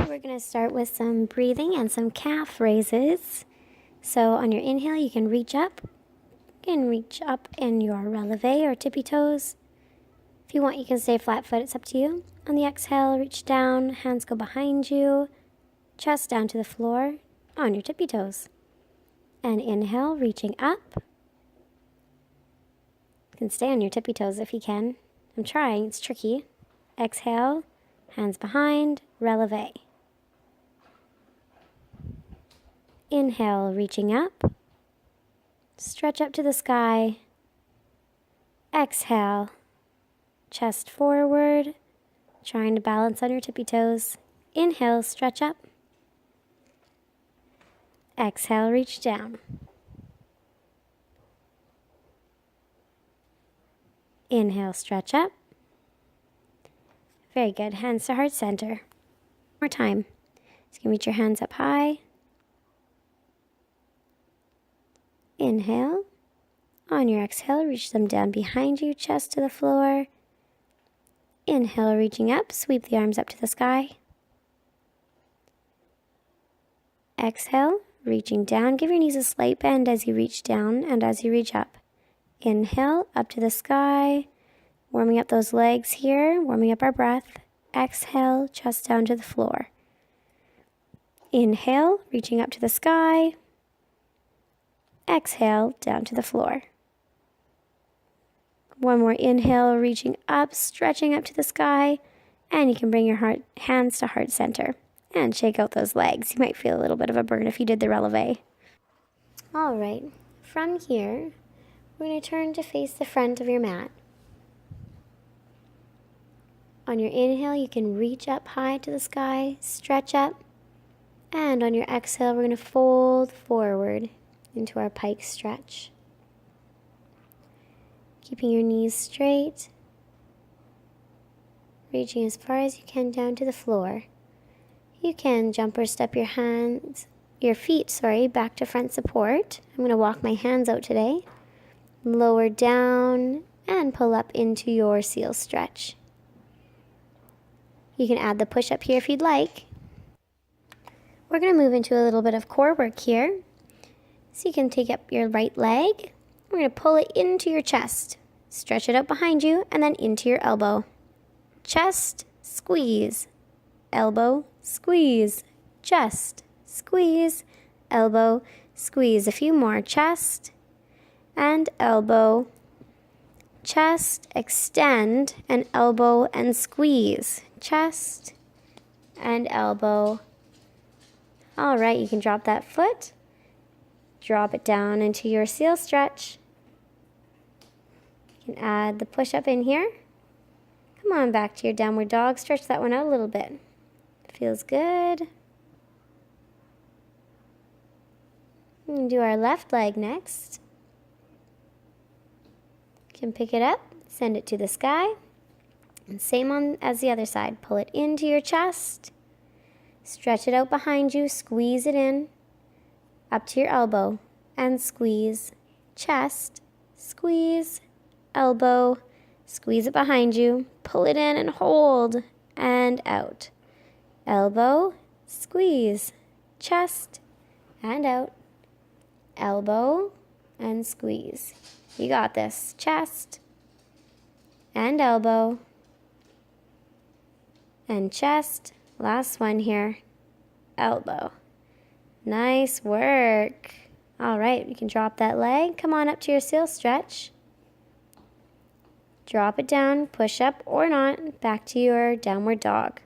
We're going to start with some breathing and some calf raises. So on your inhale, you can reach up. You can reach up in your releve or tippy toes. If you want, you can stay flat foot. It's up to you. On the exhale, reach down. Hands go behind you. Chest down to the floor on your tippy toes. And inhale, reaching up. You can stay on your tippy toes if you can. I'm trying. It's tricky. Exhale, hands behind, releve. Inhale, reaching up. Stretch up to the sky. Exhale, chest forward, trying to balance on your tippy toes. Inhale, stretch up. Exhale, reach down. Inhale, stretch up. Very good. Hands to heart center. One more time. So you can reach your hands up high. Inhale. On your exhale, reach them down behind you, chest to the floor. Inhale, reaching up, sweep the arms up to the sky. Exhale, reaching down. Give your knees a slight bend as you reach down and as you reach up. Inhale, up to the sky. Warming up those legs here, warming up our breath. Exhale, chest down to the floor. Inhale, reaching up to the sky. Exhale, down to the floor. One more inhale, reaching up, stretching up to the sky. And you can bring your hands to heart center and shake out those legs. You might feel a little bit of a burn if you did the releve. All right, from here, we're going to turn to face the front of your mat. On your inhale, you can reach up high to the sky, stretch up. And on your exhale, we're going to fold forward into our pike stretch. Keeping your knees straight, reaching as far as you can down to the floor. You can jump or step your feet, back to front support. I'm going to walk my hands out today. Lower down and pull up into your seal stretch. You can add the push-up here if you'd like. We're going to move into a little bit of core work here. So you can take up your right leg. We're going to pull it into your chest. Stretch it out behind you and then into your elbow. Chest, squeeze. Elbow, squeeze. Chest, squeeze. Elbow, squeeze. A few more. Chest and elbow. Chest, extend, and elbow and squeeze. Chest and elbow. All right, you can drop that foot. Drop it down into your seal stretch. You can add the push-up in here. Come on back to your downward dog. Stretch that one out a little bit. Feels good. We can do our left leg next. You can pick it up, send it to the sky. And same as the other side. Pull it into your chest. Stretch it out behind you. Squeeze it in. Up to your elbow and squeeze. Chest, squeeze, elbow, squeeze it behind you. Pull it in and hold and out. Elbow, squeeze, chest and out. Elbow and squeeze. You got this. Chest and elbow and chest. Last one here. Elbow. Nice work. All right, you can drop that leg. Come on up to your seal stretch. Drop it down, push up or not, back to your downward dog.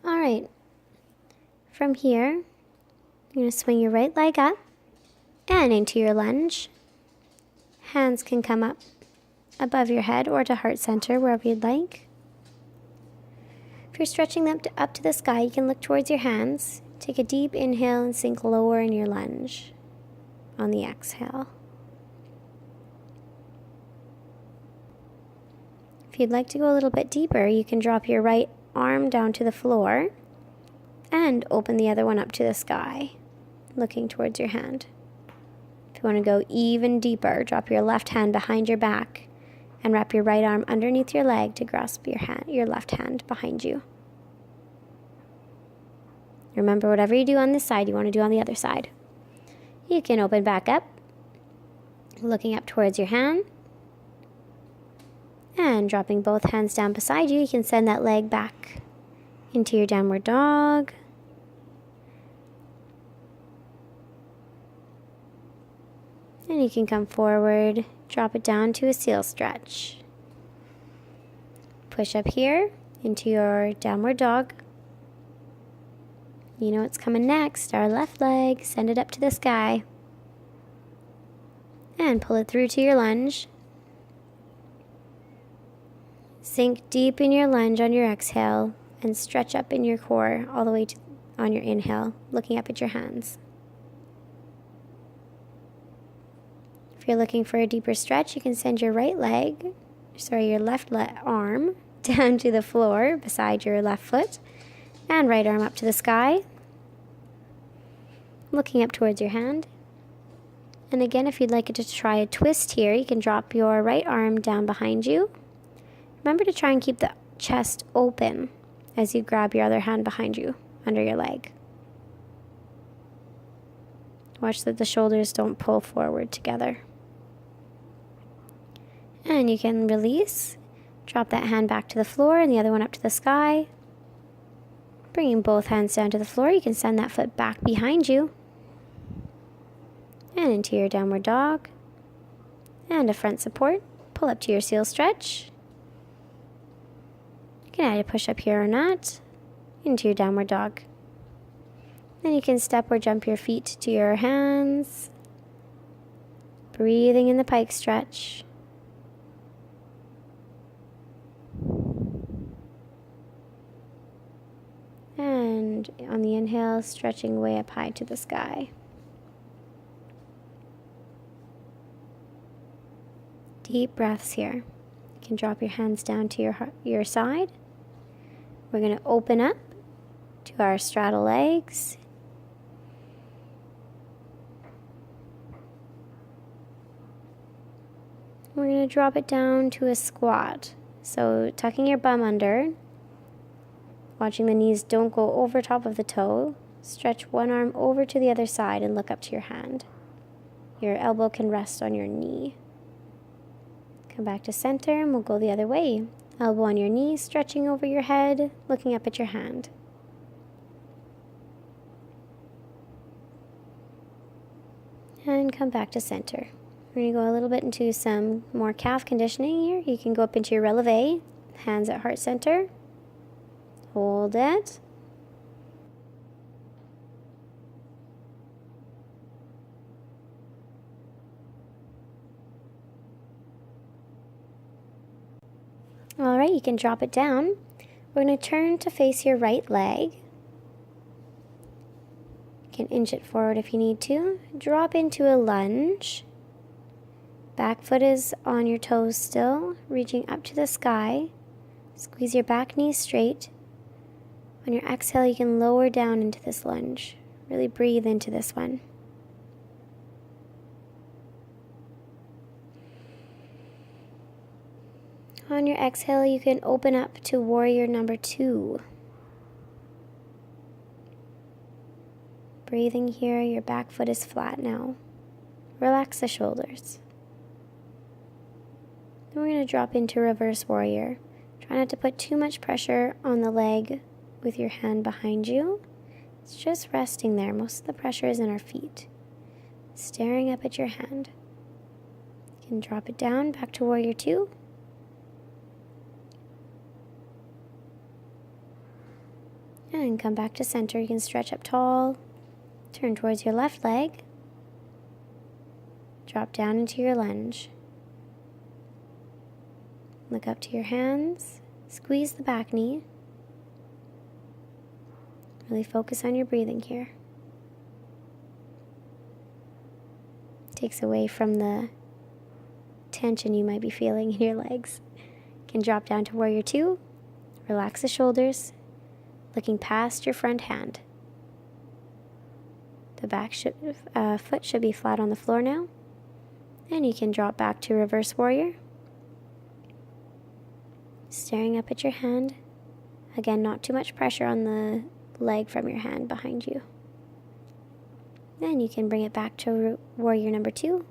All right, from here, you're going to swing your right leg up and into your lunge. Hands can come up above your head or to heart center, wherever you'd like. If you're stretching them up to the sky, you can look towards your hands. Take a deep inhale and sink lower in your lunge on the exhale. If you'd like to go a little bit deeper, you can drop your right arm down to the floor and open the other one up to the sky, looking towards your hand. If you want to go even deeper, drop your left hand behind your back and wrap your right arm underneath your leg to grasp your left hand behind you. Remember, whatever you do on this side, you want to do on the other side. You can open back up, looking up towards your hand, and dropping both hands down beside you. You can send that leg back into your downward dog. And you can come forward, drop it down to a seal stretch. Push up here into your downward dog. You know what's coming next. Our left leg, send it up to the sky. And pull it through to your lunge. Sink deep in your lunge on your exhale and stretch up in your core all the way on your inhale, looking up at your hands. If you're looking for a deeper stretch, you can send your your left arm down to the floor beside your left foot, and right arm up to the sky, looking up towards your hand. And again, if you'd like to try a twist here, you can drop your right arm down behind you. Remember to try and keep the chest open as you grab your other hand behind you, under your leg. Watch that the shoulders don't pull forward together. And you can release. Drop that hand back to the floor and the other one up to the sky. Bringing both hands down to the floor, you can send that foot back behind you. And into your downward dog. And a front support. Pull up to your seal stretch. You can add a push up here or not. Into your downward dog. Then you can step or jump your feet to your hands. Breathing in the pike stretch. And on the inhale, stretching way up high to the sky. Deep breaths here. You can drop your hands down to your side. We're going to open up to our straddle legs. We're going to drop it down to a squat. So tucking your bum under, watching the knees don't go over top of the toe. Stretch one arm over to the other side and look up to your hand. Your elbow can rest on your knee. Come back to center and we'll go the other way. Elbow on your knee, stretching over your head, looking up at your hand. And come back to center. We're going to go a little bit into some more calf conditioning here. You can go up into your releve, hands at heart center. Hold it. All right, you can drop it down. We're going to turn to face your right leg. You can inch it forward if you need to. Drop into a lunge. Back foot is on your toes still, reaching up to the sky. Squeeze your back knee straight. On your exhale, you can lower down into this lunge. Really breathe into this one. On your exhale, you can open up to warrior number 2. Breathing here, your back foot is flat now. Relax the shoulders. Then we're going to drop into reverse warrior. Try not to put too much pressure on the leg with your hand behind you. It's just resting there. Most of the pressure is in our feet. Staring up at your hand. You can drop it down back to warrior 2. And come back to center. You can stretch up tall. Turn towards your left leg. Drop down into your lunge. Look up to your hands. Squeeze the back knee. Really focus on your breathing here. Takes away from the tension you might be feeling in your legs. You can drop down to warrior 2. Relax the shoulders. Looking past your front hand. The back foot should be flat on the floor now. And you can drop back to reverse warrior. staring up at your hand. Again, not too much pressure on the leg from your hand behind you. Then you can bring it back to warrior number 2.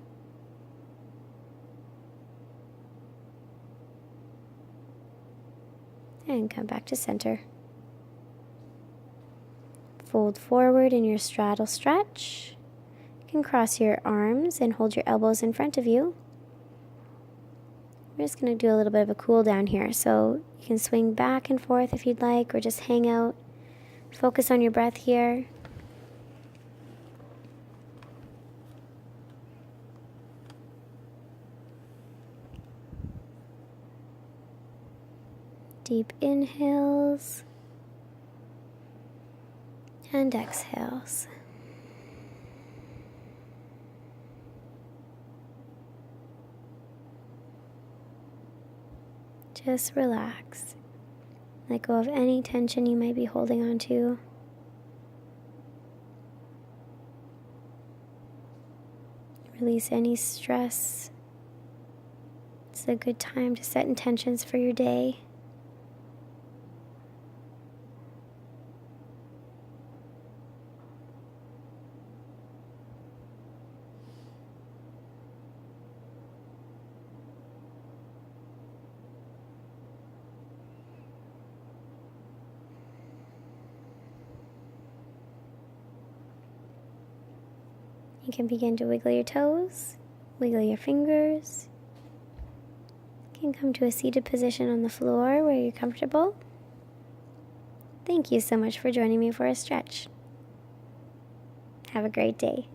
And come back to center. Fold forward in your straddle stretch. You can cross your arms and hold your elbows in front of you. We're just going to do a little bit of a cool down here. So you can swing back and forth if you'd like, or just hang out. Focus on your breath here. Deep inhales and exhales. Just relax. Let go of any tension you might be holding on to. Release any stress. It's a good time to set intentions for your day. You can begin to wiggle your toes, wiggle your fingers. You can come to a seated position on the floor where you're comfortable. Thank you so much for joining me for a stretch. Have a great day.